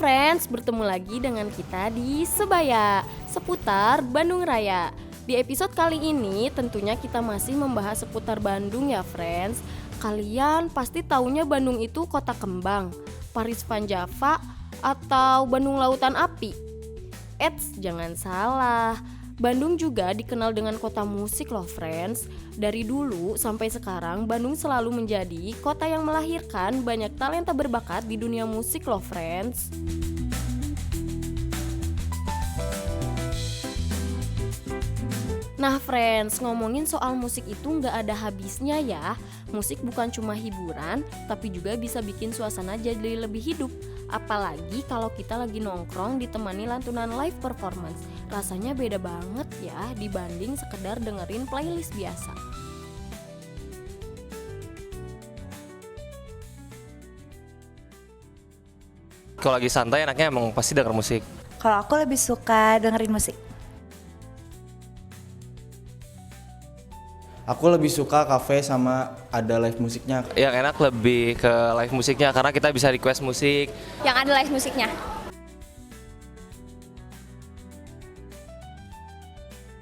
friends, bertemu lagi dengan kita di Sebaya, seputar Bandung Raya. Di episode kali ini tentunya kita masih membahas seputar Bandung ya friends. Kalian pasti taunya Bandung itu kota kembang, Paris Van Java, atau Bandung Lautan Api. Eits, jangan salah. Bandung juga dikenal dengan kota musik loh friends. Dari dulu sampai sekarang Bandung selalu menjadi kota yang melahirkan banyak talenta berbakat di dunia musik loh friends. Nah friends, ngomongin soal musik itu gak ada habisnya ya. Musik bukan cuma hiburan, tapi juga bisa bikin suasana jadi lebih hidup. Apalagi kalau kita lagi nongkrong ditemani lantunan live performance. Rasanya beda banget ya dibanding sekedar dengerin playlist biasa. Kalau lagi santai enaknya emang pasti denger musik. Kalau aku lebih suka dengerin musik. Aku lebih suka kafe sama ada live musiknya. Yang enak lebih ke live musiknya karena kita bisa request musik. Yang ada live musiknya.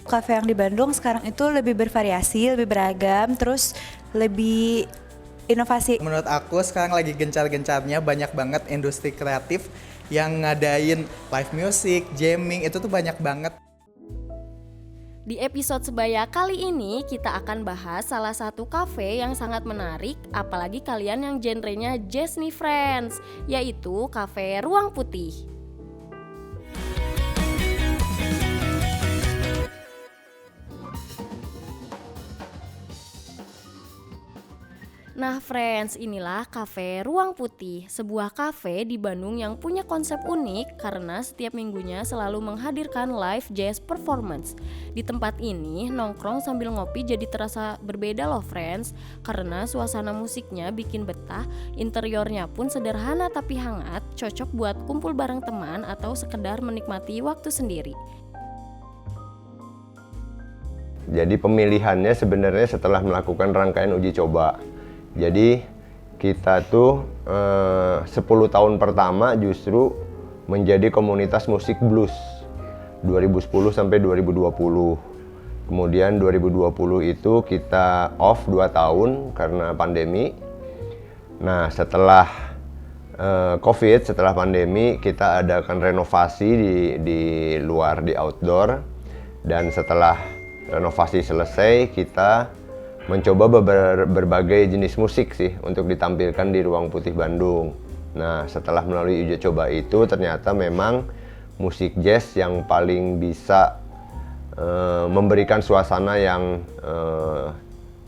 Kafe yang di Bandung sekarang itu lebih bervariasi, lebih beragam, terus lebih inovasi. Menurut aku sekarang lagi gencar-gencarnya banyak banget industri kreatif yang ngadain live music, jamming, itu tuh banyak banget. Di episode Sebaya kali ini kita akan bahas salah satu kafe yang sangat menarik, apalagi kalian yang genrenya jazz nih friends, yaitu Kafe Ruang Putih. Nah friends, inilah Kafe Ruang Putih, sebuah kafe di Bandung yang punya konsep unik karena setiap minggunya selalu menghadirkan live jazz performance. Di tempat ini, nongkrong sambil ngopi jadi terasa berbeda loh friends, karena suasana musiknya bikin betah, interiornya pun sederhana tapi hangat, cocok buat kumpul bareng teman atau sekedar menikmati waktu sendiri. Jadi pemilihannya sebenarnya setelah melakukan rangkaian uji coba. Jadi kita tuh 10 tahun pertama justru menjadi komunitas musik blues 2010 sampai 2020. Kemudian 2020 itu kita off 2 tahun karena pandemi. Nah setelah COVID, setelah pandemi kita adakan renovasi di luar, di outdoor. Dan setelah renovasi selesai kita mencoba berbagai jenis musik sih untuk ditampilkan di Ruang Putih Bandung. Nah, setelah melalui uji coba itu ternyata memang musik jazz yang paling bisa memberikan suasana yang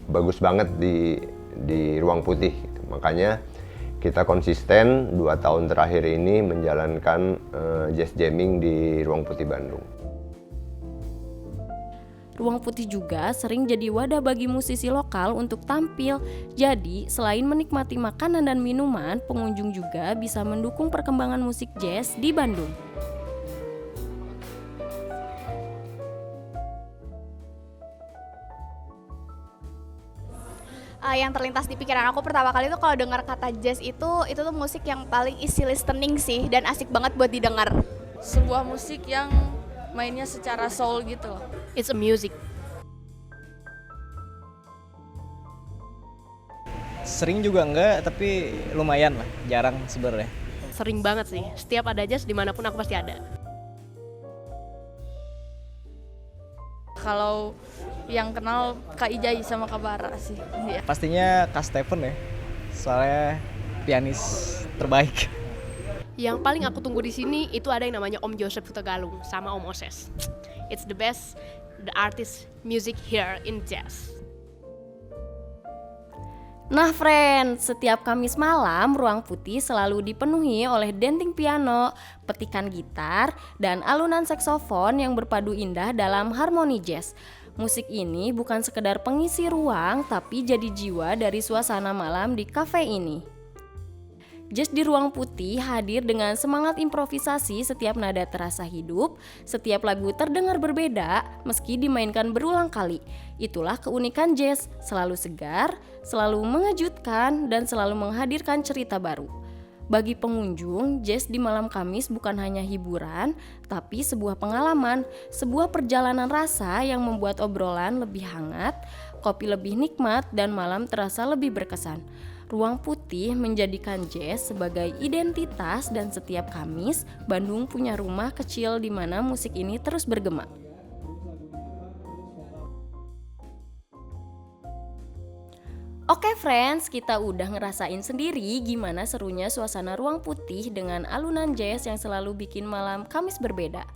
bagus banget di Ruang Putih. Makanya kita konsisten 2 tahun terakhir ini menjalankan jazz jamming di Ruang Putih Bandung. Ruang Putih juga sering jadi wadah bagi musisi lokal untuk tampil. Jadi, selain menikmati makanan dan minuman, pengunjung juga bisa mendukung perkembangan musik jazz di Bandung. Yang terlintas di pikiran aku pertama kali tuh kalau dengar kata jazz itu tuh musik yang paling easy listening sih dan asik banget buat didengar. Sebuah musik yang mainnya secara soul gitu loh. It's a music. Sering juga enggak, tapi lumayan lah, jarang sebenarnya. Sering banget sih, setiap ada jazz dimanapun aku pasti ada. Kalau yang kenal Kak Ijai sama Kak Bara sih. Iya. Pastinya Kak Stephen ya, soalnya pianis terbaik. Yang paling aku tunggu di sini itu ada yang namanya Om Joseph Hutagalung sama Om Oses. It's the best, the artist music here in jazz. Nah friends, setiap Kamis malam Ruang Putih selalu dipenuhi oleh denting piano, petikan gitar, dan alunan saksofon yang berpadu indah dalam harmoni jazz. Musik ini bukan sekedar pengisi ruang, tapi jadi jiwa dari suasana malam di kafe ini. Jazz di Ruang Putih hadir dengan semangat improvisasi, setiap nada terasa hidup, setiap lagu terdengar berbeda meski dimainkan berulang kali. Itulah keunikan jazz, selalu segar, selalu mengejutkan, dan selalu menghadirkan cerita baru. Bagi pengunjung, jazz di malam Kamis bukan hanya hiburan, tapi sebuah pengalaman, sebuah perjalanan rasa yang membuat obrolan lebih hangat, kopi lebih nikmat, dan malam terasa lebih berkesan. Ruang Putih menjadikan jazz sebagai identitas dan setiap Kamis, Bandung punya rumah kecil di mana musik ini terus bergema. Oke friends, kita udah ngerasain sendiri gimana serunya suasana Ruang Putih dengan alunan jazz yang selalu bikin malam Kamis berbeda.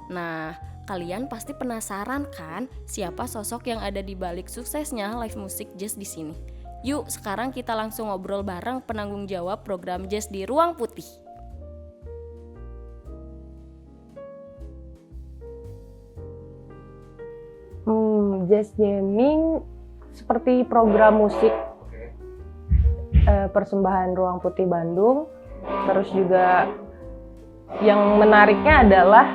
Nah, kalian pasti penasaran kan siapa sosok yang ada di balik suksesnya live musik jazz di sini? Yuk, sekarang kita langsung ngobrol bareng penanggung jawab program jazz di Ruang Putih. Jazz jamming seperti program musik persembahan Ruang Putih Bandung. Terus juga yang menariknya adalah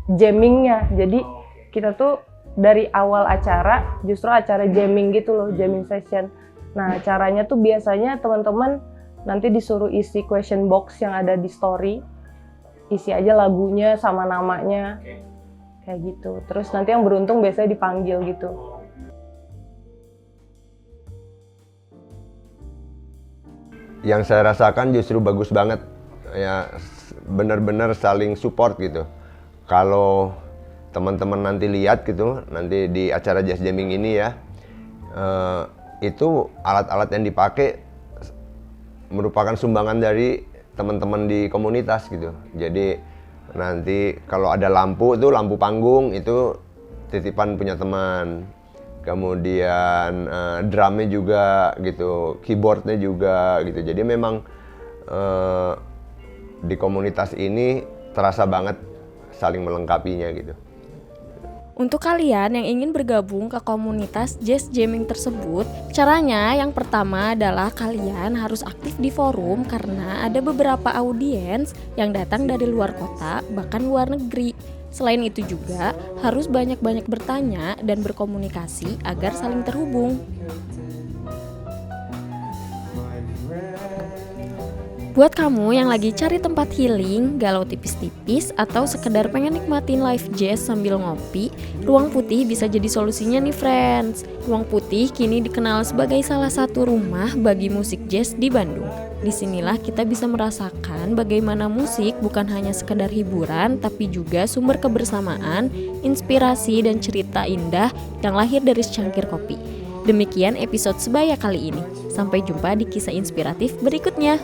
jammingnya. Jadi kita tuh dari awal acara justru acara jamming gitu loh, jamming session. Nah caranya tuh biasanya teman-teman nanti disuruh isi question box yang ada di story, isi aja lagunya sama namanya kayak gitu. Terus nanti yang beruntung biasanya dipanggil gitu. Yang saya rasakan justru bagus banget ya, benar-benar saling support gitu. Kalau teman-teman nanti lihat gitu, nanti di acara jazz jamming ini ya, itu alat-alat yang dipakai merupakan sumbangan dari teman-teman di komunitas gitu. Jadi nanti kalau ada lampu itu lampu panggung itu titipan punya teman. Kemudian drumnya juga gitu, keyboardnya juga gitu. Jadi memang di komunitas ini terasa banget saling melengkapinya gitu. Untuk kalian yang ingin bergabung ke komunitas jazz jamming tersebut, caranya yang pertama adalah kalian harus aktif di forum karena ada beberapa audiens yang datang dari luar kota bahkan luar negeri. Selain itu juga harus banyak-banyak bertanya dan berkomunikasi agar saling terhubung. Buat kamu yang lagi cari tempat healing, galau tipis-tipis, atau sekedar pengen nikmatin live jazz sambil ngopi, Ruang Putih bisa jadi solusinya nih friends. Ruang Putih kini dikenal sebagai salah satu rumah bagi musik jazz di Bandung. Disinilah kita bisa merasakan bagaimana musik bukan hanya sekedar hiburan, tapi juga sumber kebersamaan, inspirasi, dan cerita indah yang lahir dari secangkir kopi. Demikian episode Sebaya kali ini. Sampai jumpa di kisah inspiratif berikutnya.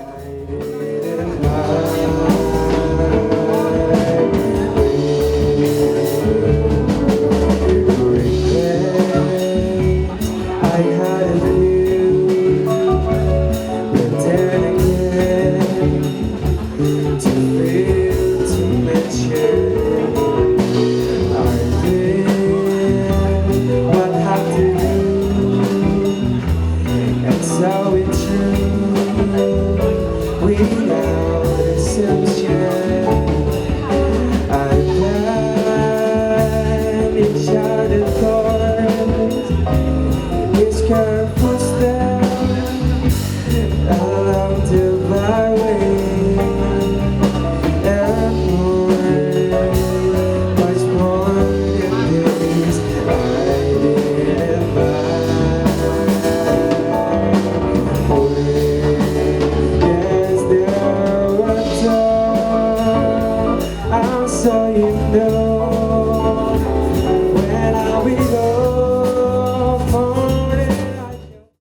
saw you